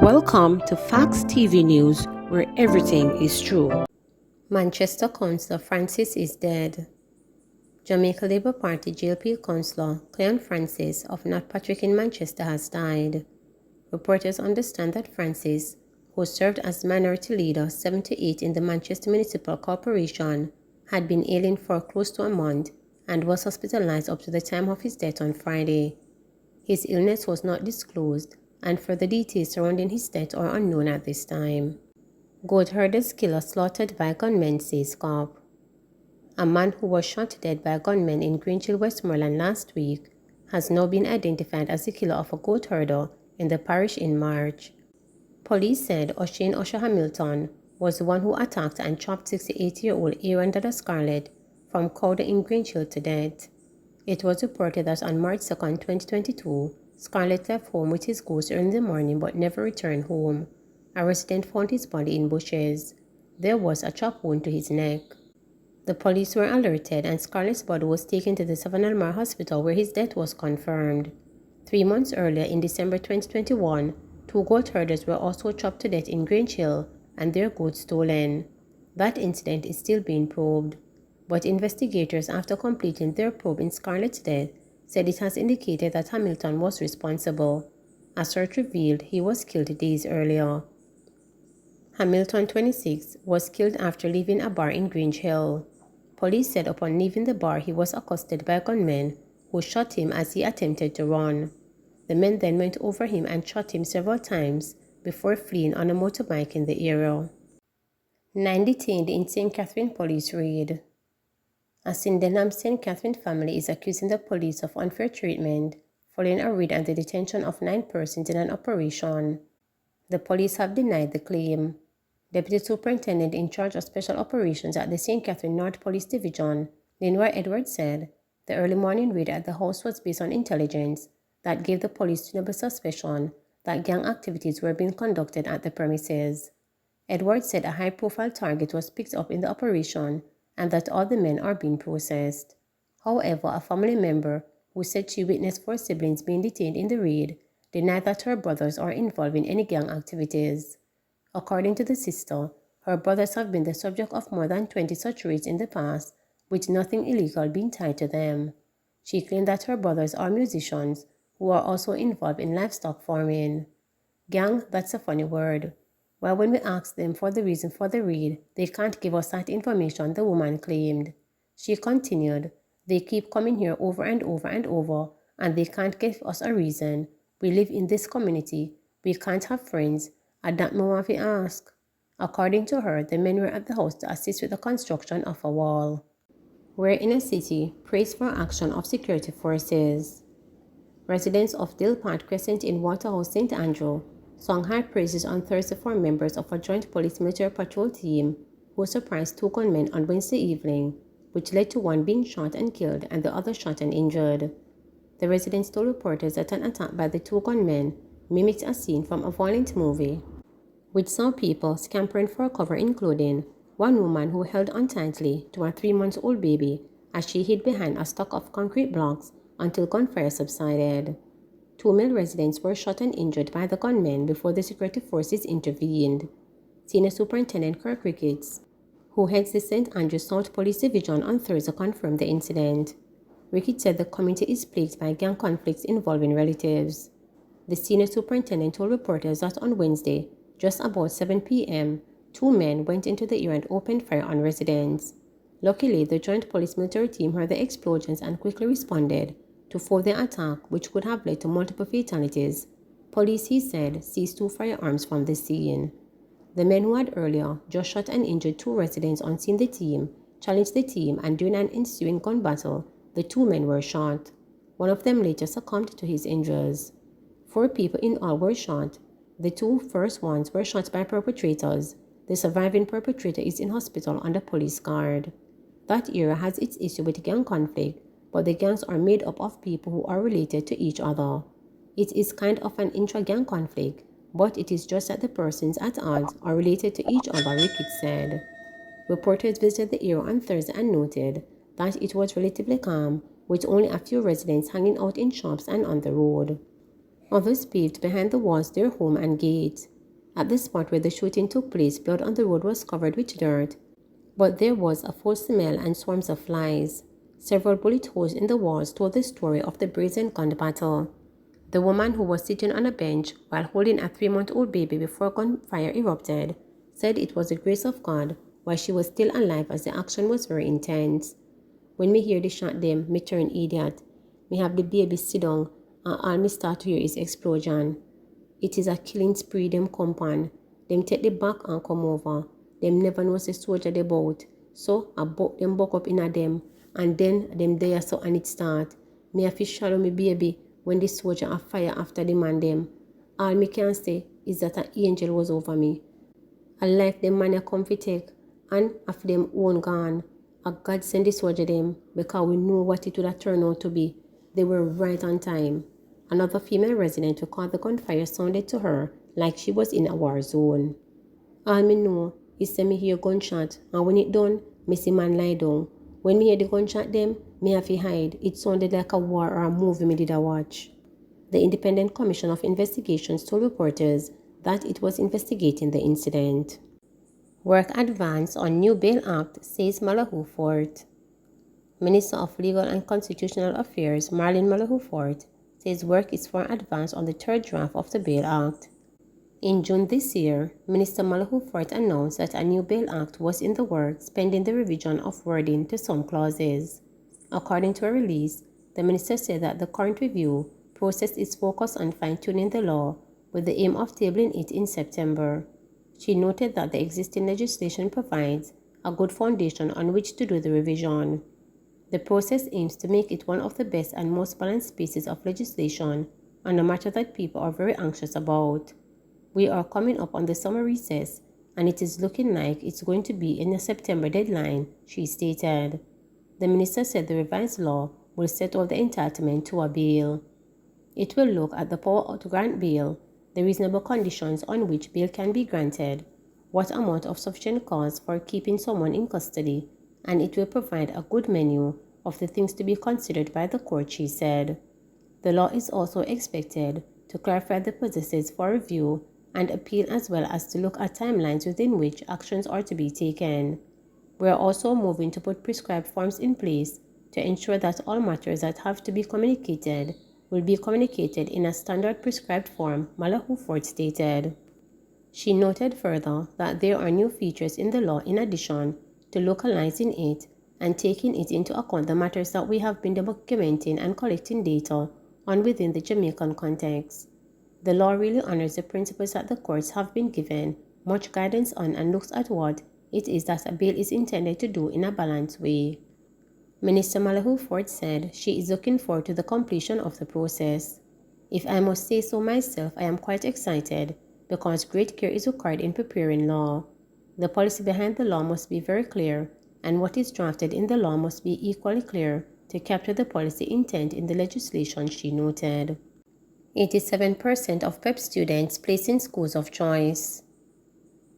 Welcome to Facts TV News, where everything is true. Manchester Councillor Francis is dead. Jamaica Labour Party JLP Councillor Cleon Francis of North Patrick in Manchester has died. Reporters understand that Francis, who served as Minority Leader 78 in the Manchester Municipal Corporation, had been ailing for close to a month and was hospitalized up to the time of his death on Friday. His illness was not disclosed, and further details surrounding his death are unknown at this time. Goat herders killer slaughtered by gunmen, says cop. A man who was shot dead by gunmen in Greenhill, Westmoreland last week has now been identified as the killer of a goat herder in the parish in March. Police said O'Shane Usher Hamilton was the one who attacked and chopped 68-year-old Aaron Dada Scarlett from Cowder in Greenhill to death. It was reported that on March 2, 2022, Scarlett left home with his goats early in the morning but never returned home. A resident found his body in bushes. There was a chop wound to his neck. The police were alerted and Scarlett's body was taken to the Savannah Mar Hospital where his death was confirmed. 3 months earlier, in December 2021, 2 goat herders were also chopped to death in Greenhill and their goats stolen. That incident is still being probed. But investigators, after completing their probe in Scarlett's death, said it has indicated that Hamilton was responsible. A search revealed he was killed days earlier. Hamilton, 26, was killed after leaving a bar in Greenhill. Police said upon leaving the bar he was accosted by gunmen who shot him as he attempted to run. The men then went over him and shot him several times before fleeing on a motorbike in the area. 9 detained in St. Catherine police raid. A Sydenham St. Catherine family is accusing the police of unfair treatment following a raid and the detention of 9 persons in an operation. The police have denied the claim. Deputy Superintendent in charge of Special Operations at the St. Catherine North Police Division, Linroy Edwards, said the early morning raid at the house was based on intelligence that gave the police reasonable suspicion that gang activities were being conducted at the premises. Edwards said a high-profile target was picked up in the operation and that all the men are being processed. However, a family member who said she witnessed 4 siblings being detained in the raid denied that her brothers are involved in any gang activities. According to the sister, her brothers have been the subject of more than 20 such raids in the past, with nothing illegal being tied to them. She claimed that her brothers are musicians who are also involved in livestock farming. Gang, that's a funny word. Well, when we asked them for the reason for the raid, they can't give us that information, the woman claimed. She continued, they keep coming here over and over and over, and they can't give us a reason. We live in this community. We can't have friends. And that me want to ask. According to her, the men were at the house to assist with the construction of a wall. We're in a city, praise for action of security forces. Residents of Dilpart Crescent in Waterhouse, St. Andrew, sung high praises on Thursday for members of a joint police-military patrol team who surprised 2 gunmen on Wednesday evening, which led to one being shot and killed and the other shot and injured. The residents told reporters that an attack by the 2 gunmen mimicked a scene from a violent movie, with some people scampering for cover, including one woman who held on tightly to a 3-month-old baby as she hid behind a stack of concrete blocks until gunfire subsided. 2 male residents were shot and injured by the gunmen before the security forces intervened. Senior Superintendent Kirk Ricketts, who heads the St. Andrews South Police Division, on Thursday confirmed the incident. Ricketts said the community is plagued by gang conflicts involving relatives. The senior superintendent told reporters that on Wednesday, just about 7 p.m., 2 men went into the area and opened fire on residents. Luckily, the joint police-military team heard the explosions and quickly responded to foil the attack, which could have led to multiple fatalities. Police, he said, seized 2 firearms from the scene. The men who had earlier just shot and injured 2 residents on seeing the team challenged the team, and during an ensuing gun battle, the 2 men were shot. One of them later succumbed to his injuries. 4 people in all were shot. The 2 first ones were shot by perpetrators. The surviving perpetrator is in hospital under police guard. That area has its issue with gang conflict, but the gangs are made up of people who are related to each other. It is kind of an intra-gang conflict, but it is just that the persons at odds are related to each other, Ricketts said. Reporters visited the area on Thursday and noted that it was relatively calm, with only a few residents hanging out in shops and on the road. Others paved behind the walls their home and gate. At the spot where the shooting took place, blood on the road was covered with dirt, but there was a foul smell and swarms of flies. Several bullet holes in the walls told the story of the brazen gun battle. The woman, who was sitting on a bench while holding a 3-month-old baby before gunfire erupted, said it was the grace of God while she was still alive, as the action was very intense. When me hear the shot them, me turn idiot. Me have the baby sit down, and all me start to hear is explosion. It is a killing spree them come on. Them take the back and come over. Them never knows the soldier they bout. So I buck them buck up in a them, and then them there so and it start. Me have to shadow me baby when the soldier a fire after the man them. All me can say is that an angel was over me. A life them man a come fi take, and after them own gone. A God send the soldier them, because we know what it would have turned out to be. They were right on time. Another female resident who caught the gunfire sounded to her like she was in a war zone. All me know is say me hear gunshot, and when it done, me see man lie down. When me hear the gunshot them, me have to hide. It sounded like a war or a movie me did a watch. The Independent Commission of Investigations told reporters that it was investigating the incident. Work advance on new bail act, says Malahoo Fort. Minister of Legal and Constitutional Affairs Marlene Malahoo Fort says work is far advanced on the third draft of the Bail Act. In June this year, Minister Malahoo Fort announced that a new Bail Act was in the works, pending the revision of wording to some clauses. According to a release, the minister said that the current review process is focused on fine-tuning the law with the aim of tabling it in September. She noted that the existing legislation provides a good foundation on which to do the revision. The process aims to make it one of the best and most balanced pieces of legislation on a matter that people are very anxious about. We are coming up on the summer recess, and it is looking like it's going to be in a September deadline, she stated. The minister said the revised law will set out the entitlement to a bail. It will look at the power to grant bail, the reasonable conditions on which bail can be granted, what amount of sufficient cause for keeping someone in custody, and it will provide a good menu of the things to be considered by the court, she said. The law is also expected to clarify the processes for review and appeal, as well as to look at timelines within which actions are to be taken. We are also moving to put prescribed forms in place to ensure that all matters that have to be communicated will be communicated in a standard prescribed form, Malahoo Fort stated. She noted further that there are new features in the law in addition to localizing it and taking it into account the matters that we have been documenting and collecting data on within the Jamaican context. The law really honors the principles that the courts have been given much guidance on and looks at what it is that a bail is intended to do in a balanced way. Minister Malahoo Fort said she is looking forward to the completion of the process. If I must say so myself, I am quite excited because great care is required in preparing law. The policy behind the law must be very clear, and what is drafted in the law must be equally clear to capture the policy intent in the legislation, she noted. 87% of PEP students placed in schools of choice.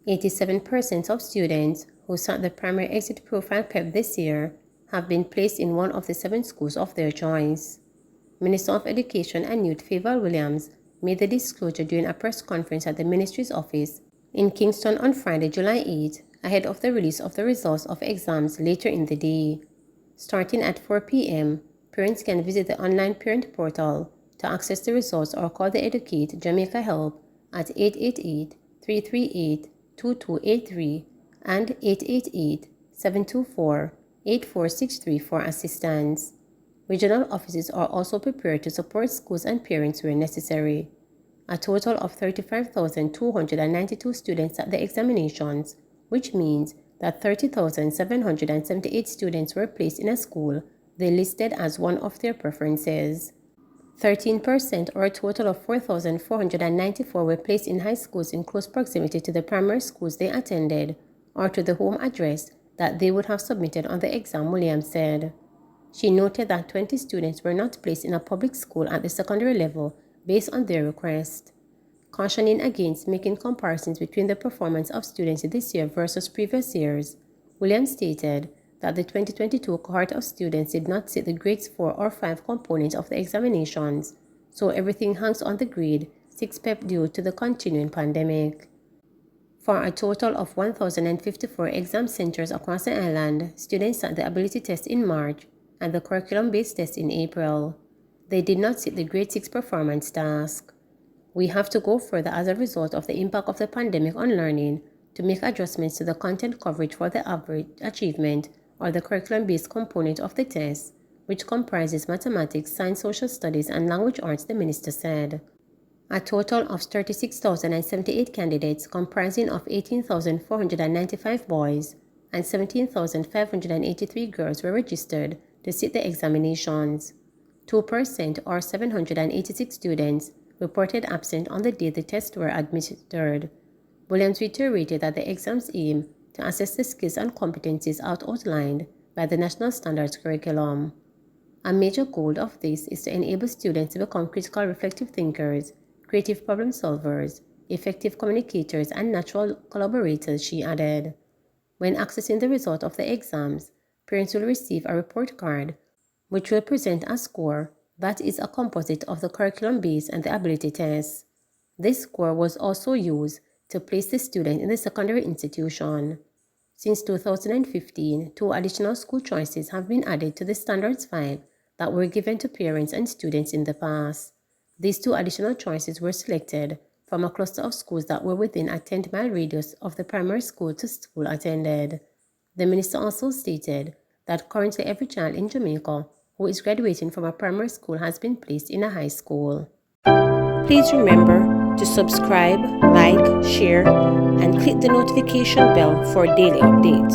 87% of students who sat the primary exit profile PEP this year have been placed in one of the 7 schools of their choice. Minister of Education and Youth Favour Williams made the disclosure during a press conference at the ministry's office in Kingston on Friday, July 8, ahead of the release of the results of exams later in the day. Starting at 4 p.m., parents can visit the online parent portal to access the results or call the Educate Jamaica Help at 888-338-2283 and 888-724-8463 for assistance. Regional offices are also prepared to support schools and parents where necessary. A total of 35,292 students at the examinations, which means that 30,778 students were placed in a school they listed as one of their preferences. 13%, or a total of 4,494, were placed in high schools in close proximity to the primary schools they attended or to the home address that they would have submitted on the exam, Williams said. She noted that 20 students were not placed in a public school at the secondary level based on their request. Cautioning against making comparisons between the performance of students this year versus previous years, Williams stated that the 2022 cohort of students did not sit the grades 4 or 5 components of the examinations, so everything hangs on the grade 6 PEP due to the continuing pandemic. For a total of 1,054 exam centers across the island, students sat the ability test in March and the curriculum-based test in April. They did not sit the grade 6 performance task. We have to go further as a result of the impact of the pandemic on learning to make adjustments to the content coverage for the average achievement or the curriculum-based component of the test, which comprises mathematics, science, social studies, and language arts, the minister said. A total of 36,078 candidates comprising of 18,495 boys and 17,583 girls were registered to sit the examinations. 2% or 786 students reported absent on the day the tests were administered. Williams reiterated that the exams aim to assess the skills and competencies outlined by the National Standards Curriculum. A major goal of this is to enable students to become critical reflective thinkers, creative problem solvers, effective communicators, and natural collaborators, she added. When accessing the result of the exams, parents will receive a report card which will present a score that is a composite of the curriculum-based and the ability tests. This score was also used to place the student in the secondary institution. Since 2015, 2 additional school choices have been added to the Standards 5 that were given to parents and students in the past. These 2 additional choices were selected from a cluster of schools that were within a 10-mile radius of the primary school to school attended. The minister also stated that currently every child in Jamaica who is graduating from a primary school has been placed in a high school. Please remember to subscribe, like, share, and click the notification bell for daily updates.